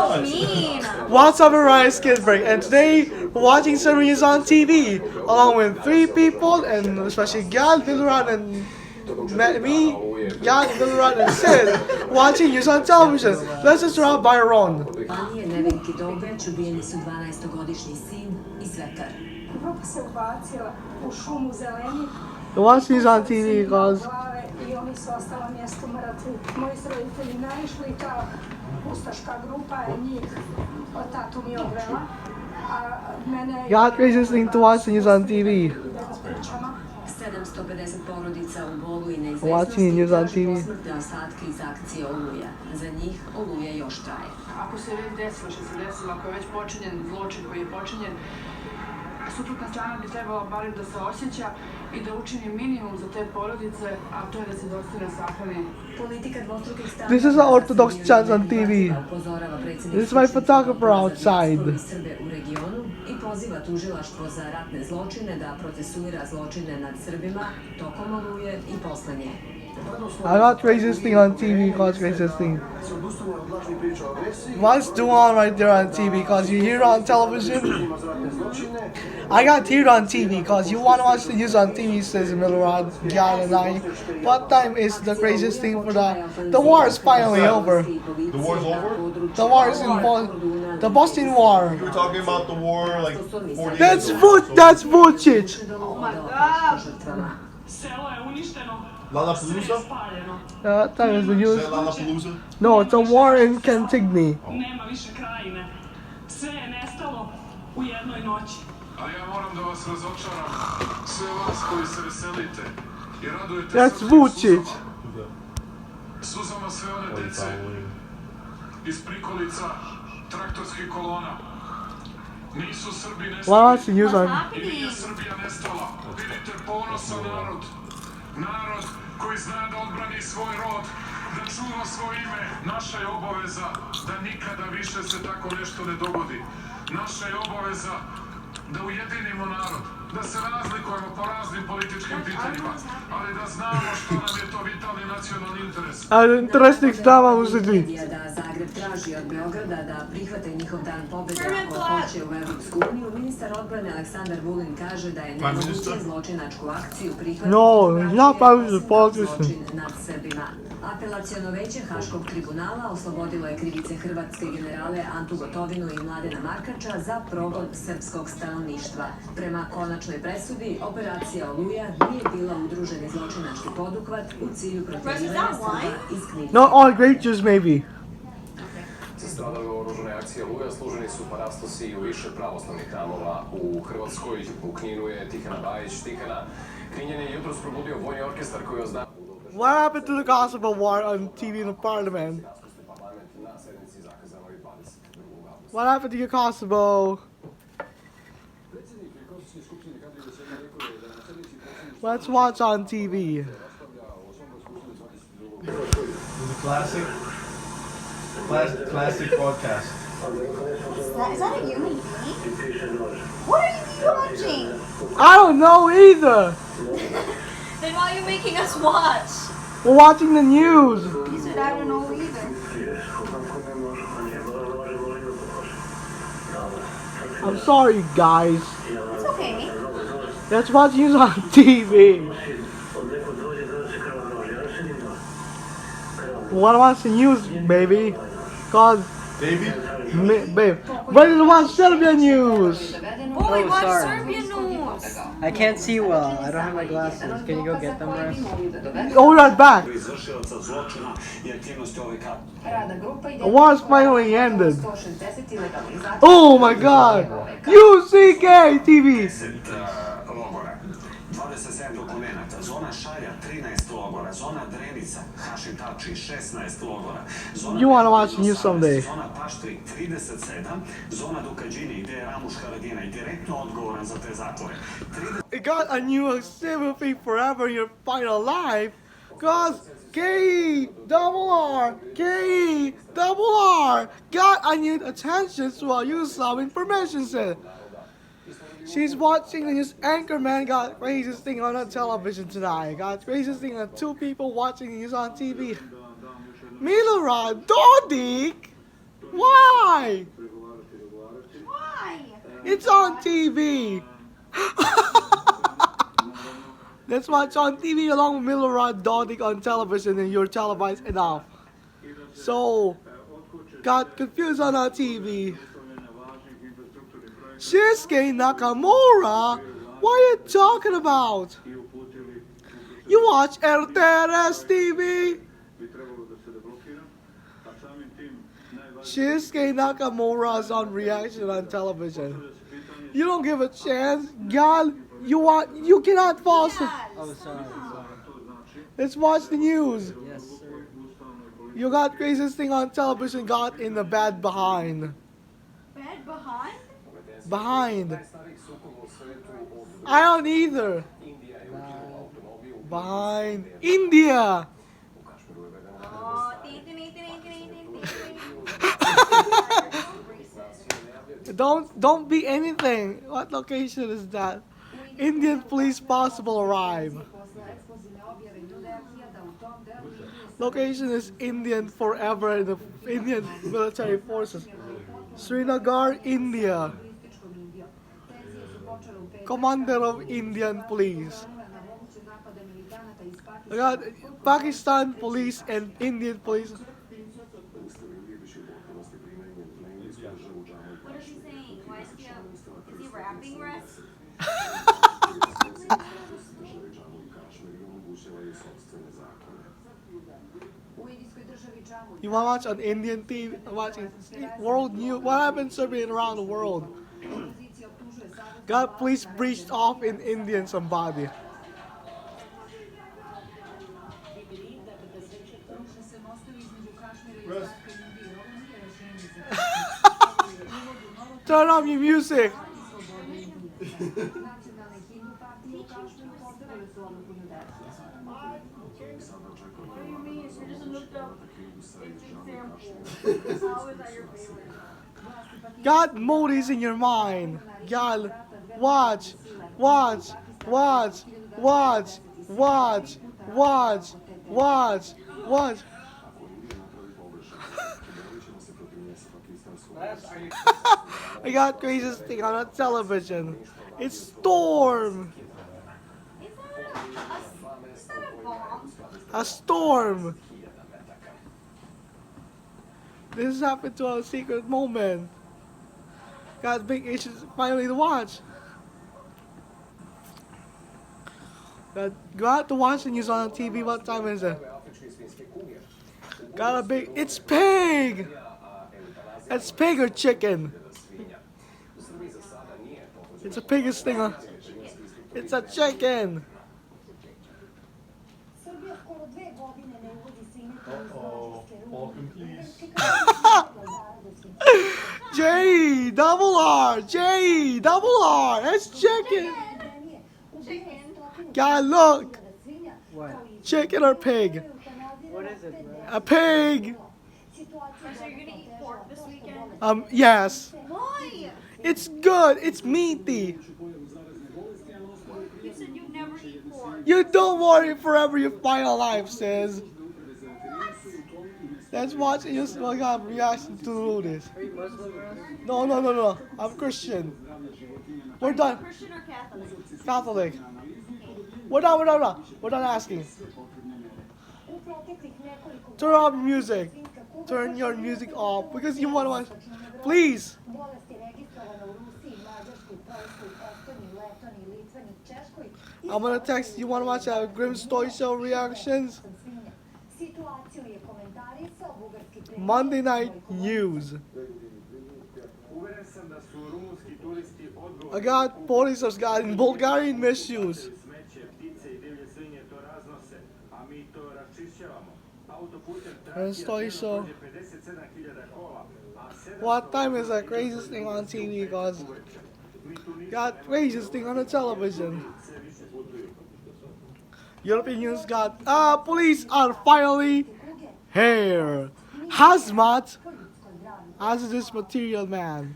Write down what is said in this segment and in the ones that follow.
so mean. What's up, everyone? It's Kidbreak, and today we're watching Serbian on TV along with 3 people, and especially Gal, Dilrod, and me, Gal, Dilrod, and Sid watching news on television. Let's just drop by our own. Nevenki Dobrać ubijeni su 12-godišnji sin i svekar. Grupa se ubacila u šumu zeleni. Watch these on TV because I oni su ostala mjesto mrtvi. Moji su roditelji naišli i ta ustaška grupa je njih od tatu mi odvela. A mene God craziest thing to watch news on TV. 750 porodica u bolu i neizvesnosti Watching news on TV. posmrtne ostatke iz akcije Oluja. Za njih Oluja još traje. Ako se već desilo što se desilo, ako je već počinjen zločin koji je počinjen, suprotna strana bi trebala barem da se osjeća i da učini minimum za te porodice, a to je da se dostojno sahrani. This is an Orthodox church on TV. This is my photographer outside. Srbe u regionu i poziva tužilaštvo za ratne zločine da procesuira zločine nad Srbima tokom Oluje i posle nje. I got craziest thing on TV because craziest thing. What's going on right there on TV because you hear it on television? I got here on TV because you want to watch the news on TV, says Milorad, Gal, and I. What time is the craziest thing for the war is finally over. The war's over? The war is in the Boston War. You were talking about the war like 40 That's years ago. that's bullshit. Oh my god! Selo je uništeno. Lollapalooza? That time is the news. Is that Lollapalooza? No, it's a war in Cantigny. Nema više krajine. Sve je nestalo u jednoj noći. A ja moram da vas razočaram, sve vas koji se veselite i radujete That's srpskim bullshit. suzama sve one dece iz prikolica traktorskih kolona. Nisu Srbi Why nestali don't you use on? i nije Srbija nestala. Vidite ponosan narod. Narod koji zna da odbrani svoj rod, da čuva svoje ime. Naša je obaveza da nikada više se tako nešto ne dogodi. Naša je obaveza da ujedinimo narod, da se razlikujemo po raznim političkim pitanjima, ali da znamo što nam je to vitalni nacionalni interes. Interesting stuff I was doing. Da Zagreb traži od Beograda da prihvate njihov dan pobjede ako hoće u Evropsku uniju, ministar odbrane Aleksandar Vulin kaže da je nemoguće zločinačku akciju prihvatiti zločin nad Srbima. Apelaciono veće Haškog tribunala oslobodilo je krivice hrvatske generale Antu Gotovinu i Mladena Markača za progon srpskog stanovništva. Prema konačnoj presudi, operacija Oluja nije bila udruženi zločinački poduhvat u cilju protivljenja Srba iz Knića. No, all great juice maybe. Za stradale oružane akcije Oluja služeni su parastosi u više pravoslavnih hramova u Hrvatskoj. U Kninu je Tihana Bajić. Tihana, Kninjen je jutros probudio vojni orkestar koji je označio... What happened to the gossip of war on TV in the parliament? What happened to your Kosovo? Let's watch on TV. Classic podcast. Is that a human being? What are you watching? I don't know either. Then why are you making us watch? We're watching the news. You said I don't know either. I'm sorry, guys. It's okay. Let's watch news on TV. Wanna watch the news, baby? Cause, babe, ready to watch Serbian news. Oh, we watch sorry. Serbian news. I can't see well. I don't have my glasses. Can you go get them, Russ? Oh, we're right back. The war's finally ended. Oh my god! UCK TV! 27 dokumenata, zona Šaja 13 logora, zona Drenica, Hašim Tači 16 logora, You wanna watch news someday? zona Paštrik 37, zona Dukađini gdje je Ramuš Haradina i direktno odgovoran za te zatvore. It got a new sympathy forever in your final life, cause KERR got a new attention to a Yugoslav information set. She's watching the news. Anchorman got craziest thing on the television tonight. Got craziest thing on 2 people watching the news on TV. Milorad Dodik? Why? Why? Why? It's on TV. Let's watch on TV along with Milorad Dodik on television and you're televised enough. So, got confused on our TV. Shinsuke Nakamura? What are you talking about? You watch RTRS TV? Shinsuke Nakamura's on reaction on television. You don't give a chance, God. You cannot fall asleep. Oh, sorry. Let's watch the news. Yes, sir. You got craziest thing on television. Got in the bed behind. Bed behind? Behind. I don't either. Behind India. Oh, Don't be anything. What location is that? Indian police possible arrive. Location is Indian forever in the Indian military forces. Srinagar, India. Commander of Indian police. I got Pakistan police and Indian police. What is he saying? Why is he rapping Russ? You want to watch on Indian TV? Watching world news. What happened Serbian around the world? Got police breached off in India somebody. Turn off your music. God, Modi's in your mind. God, watch, watch, watch, watch, watch, watch, watch, watch. I got craziest thing on a television. It's Storm. Is that a bomb? A storm. This happened to a secret moment. Got big issues finally to watch. Go out to watch the news on TV. What time is it? Got a big. It's pig. It's pig or chicken. It's the biggest thing on. It's a chicken. Welcome, please. J double R. J double R. It's chicken. Chicken. God, look. What? Chicken or pig? What is it, bro? A pig. So you're gonna eat pork this weekend? Yes. Why? It's good. It's meaty. You said you'd never eat pork. You don't worry forever. You find a life, sis. What? Let's watch it. Just look up reaction to this. Are you Muslim, bro? No. I'm Christian. We're done. Christian or Catholic? Catholic. We're done asking. Turn off music. Turn your music off because you want to watch. Please. I'm gonna text you. Want to watch our Grim Story Show reactions? Monday Night News. I got police got in Bulgarian misuse. Grim Story Show. What time is the craziest thing on TV, guys? Got craziest thing on the television. European news got police are finally here. Hazmat. Hazardous material man.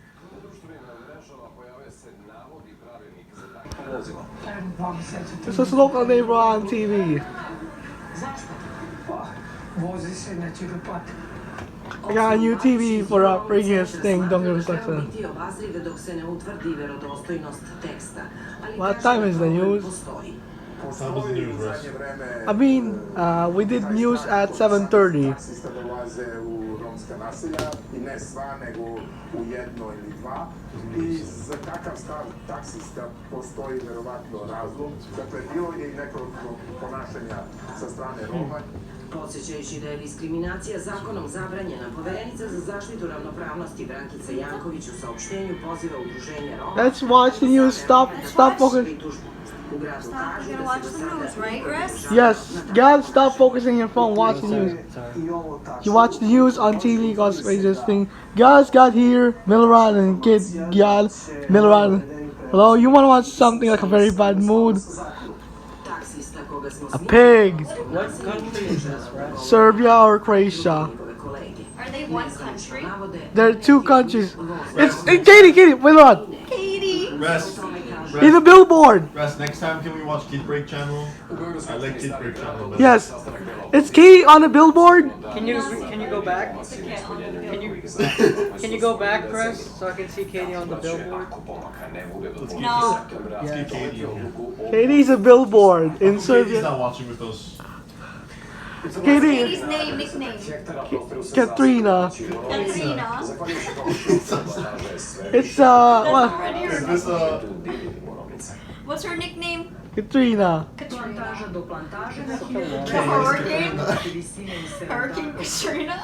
This is local neighbor on TV. Vozi se na Čirupat. I got a new TV for a previous thing. Don't give a second. What time is the news? Time is the news, Russ. I mean, we did news at 7:30. I za takav stav taksista postoji verovatno razlog. Dakle, bilo je i nekoliko ponašanja sa strane Roma. Podsjećajući da je diskriminacija zakonom zabranjena, Poverenica za zaštitu ravnopravnosti Brankica Janković u saopštenju poziva udruženje Roma. Let's watch the news. Stop focusing. Yes, guys, stop focusing your phone. Watch the news. You watch the news on TV because this thing. Guys got here, Milorad and Kid Gal. Milorad, hello. You want to watch something like a very bad mood? A pig. What country is this, right? Serbia or Croatia? Are they one country? They're two countries. It's Katie, Milorad. Katie. Russ. He's a billboard. Russ, next time can we watch Kidbreak channel? I like Kidbreak channel. Better. Yes, it's Katie on a billboard. Can you go back? Can you go back, Chris, so I can see Katie on the billboard? No. Let's get Katie on. Katie's a billboard in Katie's Serbia. not watching with us. Katie's nickname. Katrina. Katrina. It's what? Is this What's her nickname? Katrina. Plantaža do plantaže na Hurricane? Hurricane Katrina?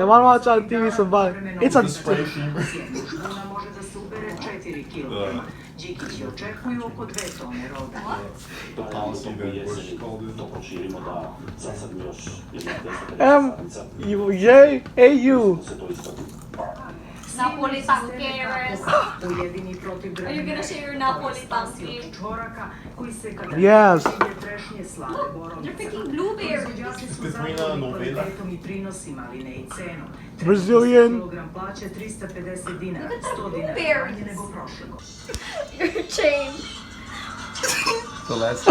I want to watch on TV some fun. It's on. spray shimmer? Žbuna može da se ubere 4 kg. Đikići očekuju oko 2 tone robe. The policy that Bush called it. MUJAU. Napoli tankeres. Ujedini protiv Are you gonna share your Napoli tanke? čvoraka koji se kada Yes. trešnje slave borovnice. They're picking blueberries. Proizvođači su Katrina zadovoljni Novela. kvalitetom i prinosima, ali ne i cenom. Brazilian. Kilogram plaće 350 dinara, 100 dinara blueberries. manje nego prošle godine. Your chain. So last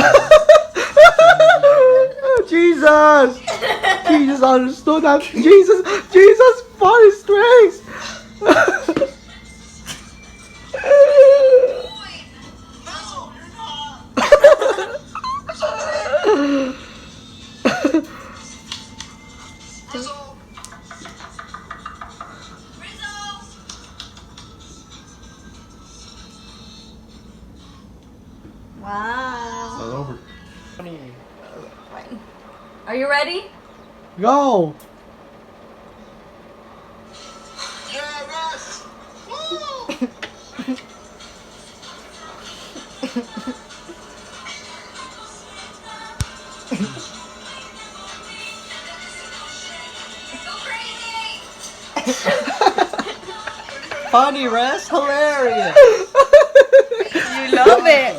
Jesus understood that. Jesus fought his strength. Wow. It's over. Are you ready? Go. Funny, Russ. Hilarious. You love it.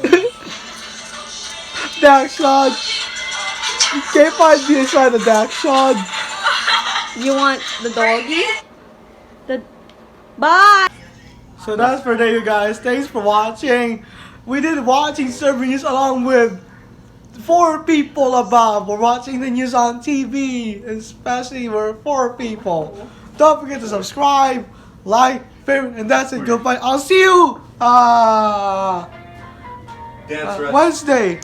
Dark shot. You can't find the inside of dark shot. You want the doggy? Bye. So that's for today, you guys. Thanks for watching. We did watching Serbian news along with 4 people above. We're watching the news on TV, especially we're 4 people. Don't forget to subscribe, like, favorite, and that's it. Goodbye. I'll see you Wednesday.